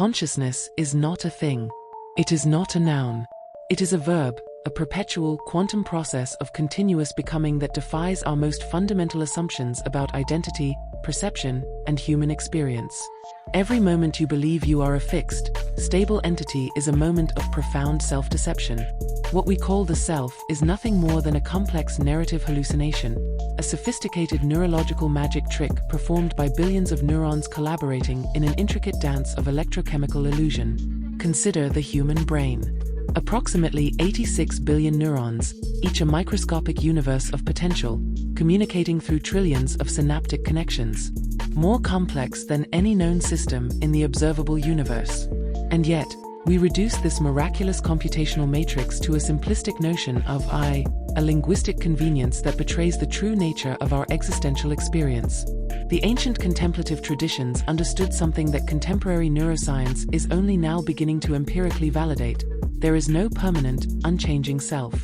Consciousness is not a thing. It is not a noun. It is a verb, a perpetual quantum process of continuous becoming that defies our most fundamental assumptions about identity, perception, and human experience. Every moment you believe you are a fixed, stable entity is a moment of profound self-deception. What we call the self is nothing more than a complex narrative hallucination, a sophisticated neurological magic trick performed by billions of neurons collaborating in an intricate dance of electrochemical illusion. Consider the human brain. Approximately 86 billion neurons, each a microscopic universe of potential, communicating through trillions of synaptic connections. More complex than any known system in the observable universe. And yet, we reduce this miraculous computational matrix to a simplistic notion of I, a linguistic convenience that betrays the true nature of our existential experience. The ancient contemplative traditions understood something that contemporary neuroscience is only now beginning to empirically validate. There is no permanent, unchanging self.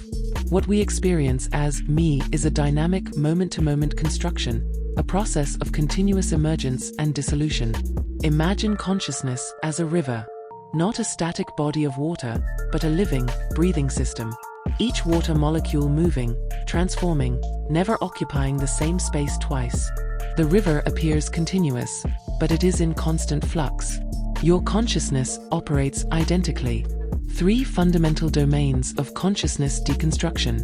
What we experience as me is a dynamic, moment-to-moment construction, a process of continuous emergence and dissolution. Imagine consciousness as a river. Not a static body of water, but a living, breathing system. Each water molecule moving, transforming, never occupying the same space twice. The river appears continuous, but it is in constant flux. Your consciousness operates identically. 3 fundamental domains of consciousness deconstruction.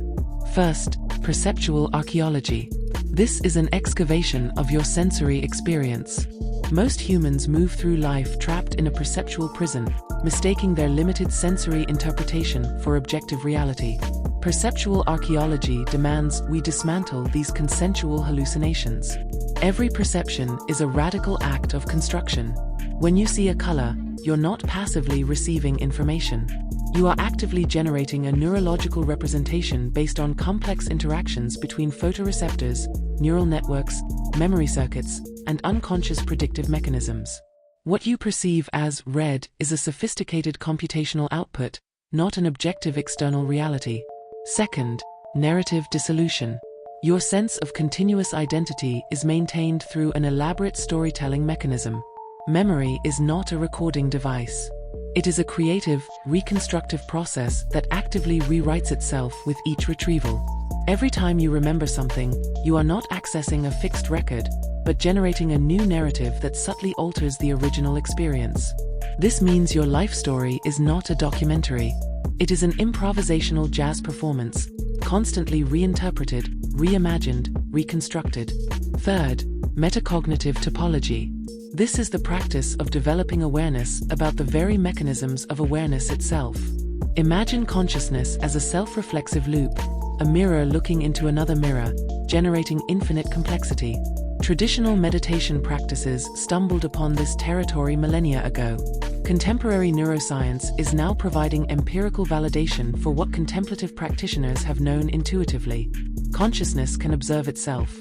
First, perceptual archaeology. This is an excavation of your sensory experience. Most humans move through life trapped in a perceptual prison, mistaking their limited sensory interpretation for objective reality. Perceptual archaeology demands we dismantle these consensual hallucinations. Every perception is a radical act of construction. When you see a color, you're not passively receiving information. You are actively generating a neurological representation based on complex interactions between photoreceptors, neural networks, memory circuits, and unconscious predictive mechanisms. What you perceive as red is a sophisticated computational output, not an objective external reality. Second, narrative dissolution. Your sense of continuous identity is maintained through an elaborate storytelling mechanism. Memory is not a recording device. It is a creative, reconstructive process that actively rewrites itself with each retrieval. Every time you remember something, you are not accessing a fixed record, but generating a new narrative that subtly alters the original experience. This means your life story is not a documentary. It is an improvisational jazz performance, constantly reinterpreted, reimagined, reconstructed. Third, metacognitive topology. This is the practice of developing awareness about the very mechanisms of awareness itself. Imagine consciousness as a self-reflexive loop, a mirror looking into another mirror, generating infinite complexity. Traditional meditation practices stumbled upon this territory millennia ago. Contemporary neuroscience is now providing empirical validation for what contemplative practitioners have known intuitively. Consciousness can observe itself.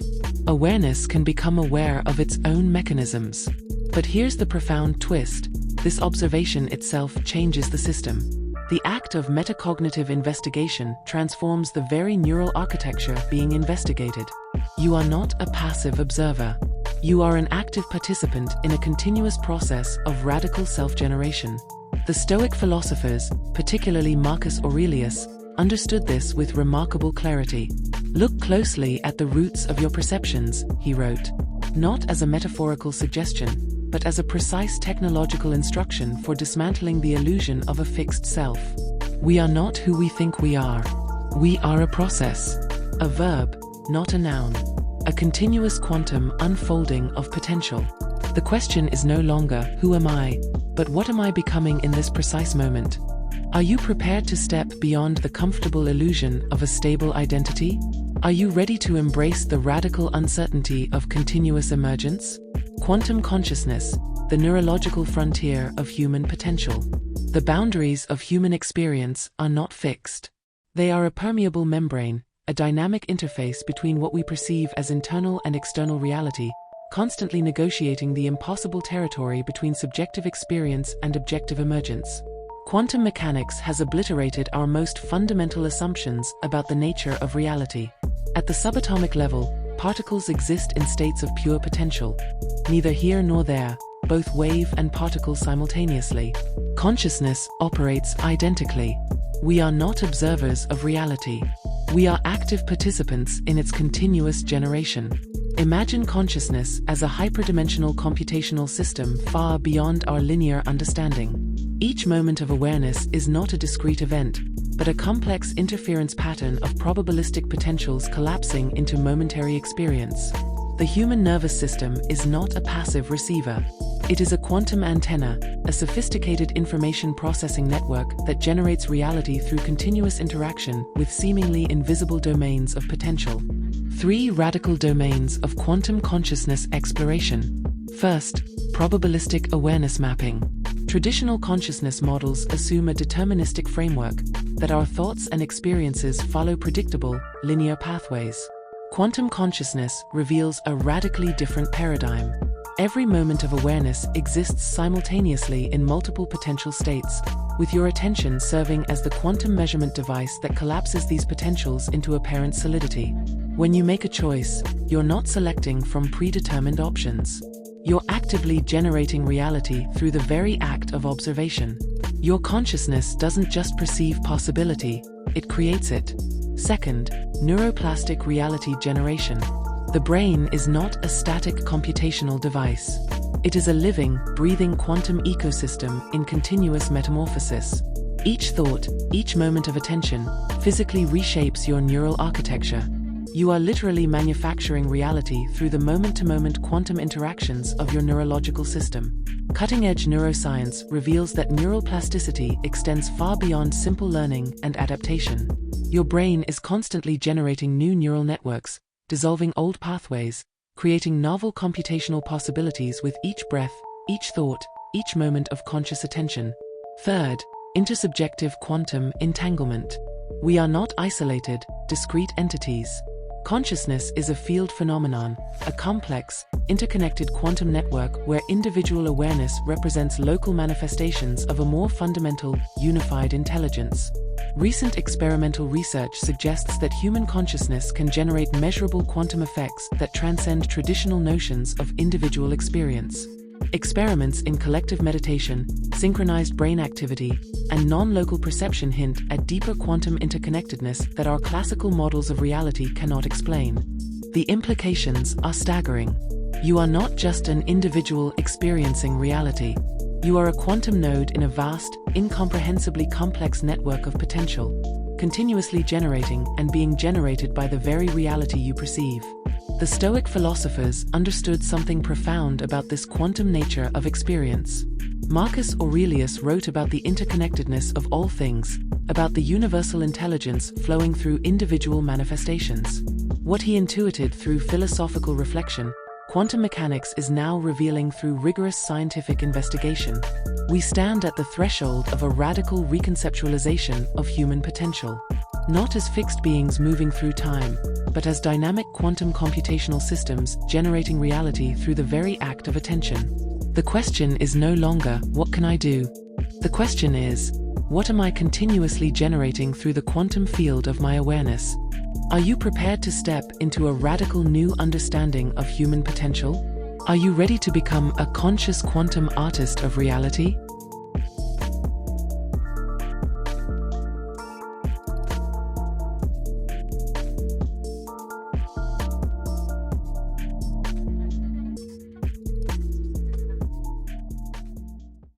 Awareness can become aware of its own mechanisms. But here's the profound twist: this observation itself changes the system. The act of metacognitive investigation transforms the very neural architecture being investigated. You are not a passive observer. You are an active participant in a continuous process of radical self-generation. The Stoic philosophers, particularly Marcus Aurelius, understood this with remarkable clarity. Look closely at the roots of your perceptions, he wrote, not as a metaphorical suggestion, but as a precise technological instruction for dismantling the illusion of a fixed self. We are not who we think we are. We are a process, a verb, not a noun, a continuous quantum unfolding of potential. The question is no longer, who am I, but what am I becoming in this precise moment? Are you prepared to step beyond the comfortable illusion of a stable identity? Are you ready to embrace the radical uncertainty of continuous emergence? Quantum consciousness, the neurological frontier of human potential. The boundaries of human experience are not fixed. They are a permeable membrane, a dynamic interface between what we perceive as internal and external reality, constantly negotiating the impossible territory between subjective experience and objective emergence. Quantum mechanics has obliterated our most fundamental assumptions about the nature of reality. At the subatomic level, particles exist in states of pure potential, neither here nor there, both wave and particle simultaneously. Consciousness operates identically. We are not observers of reality. We are active participants in its continuous generation. Imagine consciousness as a hyperdimensional computational system far beyond our linear understanding. Each moment of awareness is not a discrete event, but a complex interference pattern of probabilistic potentials collapsing into momentary experience. The human nervous system is not a passive receiver. It is a quantum antenna, a sophisticated information processing network that generates reality through continuous interaction with seemingly invisible domains of potential. 3 radical domains of quantum consciousness exploration. First, probabilistic awareness mapping. Traditional consciousness models assume a deterministic framework, that our thoughts and experiences follow predictable, linear pathways. Quantum consciousness reveals a radically different paradigm. Every moment of awareness exists simultaneously in multiple potential states, with your attention serving as the quantum measurement device that collapses these potentials into apparent solidity. When you make a choice, you're not selecting from predetermined options. You're actively generating reality through the very act of observation. Your consciousness doesn't just perceive possibility, it creates it. Second, neuroplastic reality generation. The brain is not a static computational device. It is a living, breathing quantum ecosystem in continuous metamorphosis. Each thought, each moment of attention, physically reshapes your neural architecture. You are literally manufacturing reality through the moment-to-moment quantum interactions of your neurological system. Cutting-edge neuroscience reveals that neural plasticity extends far beyond simple learning and adaptation. Your brain is constantly generating new neural networks, dissolving old pathways, creating novel computational possibilities with each breath, each thought, each moment of conscious attention. Third, intersubjective quantum entanglement. We are not isolated, discrete entities. Consciousness is a field phenomenon, a complex, interconnected quantum network where individual awareness represents local manifestations of a more fundamental, unified intelligence. Recent experimental research suggests that human consciousness can generate measurable quantum effects that transcend traditional notions of individual experience. Experiments in collective meditation, synchronized brain activity, and non-local perception hint at deeper quantum interconnectedness that our classical models of reality cannot explain. The implications are staggering. You are not just an individual experiencing reality. You are a quantum node in a vast, incomprehensibly complex network of potential, continuously generating and being generated by the very reality you perceive. The Stoic philosophers understood something profound about this quantum nature of experience. Marcus Aurelius wrote about the interconnectedness of all things, about the universal intelligence flowing through individual manifestations. What he intuited through philosophical reflection, quantum mechanics is now revealing through rigorous scientific investigation. We stand at the threshold of a radical reconceptualization of human potential. Not as fixed beings moving through time, but as dynamic quantum computational systems generating reality through the very act of attention. The question is no longer, what can I do? The question is, what am I continuously generating through the quantum field of my awareness? Are you prepared to step into a radical new understanding of human potential? Are you ready to become a conscious quantum artist of reality?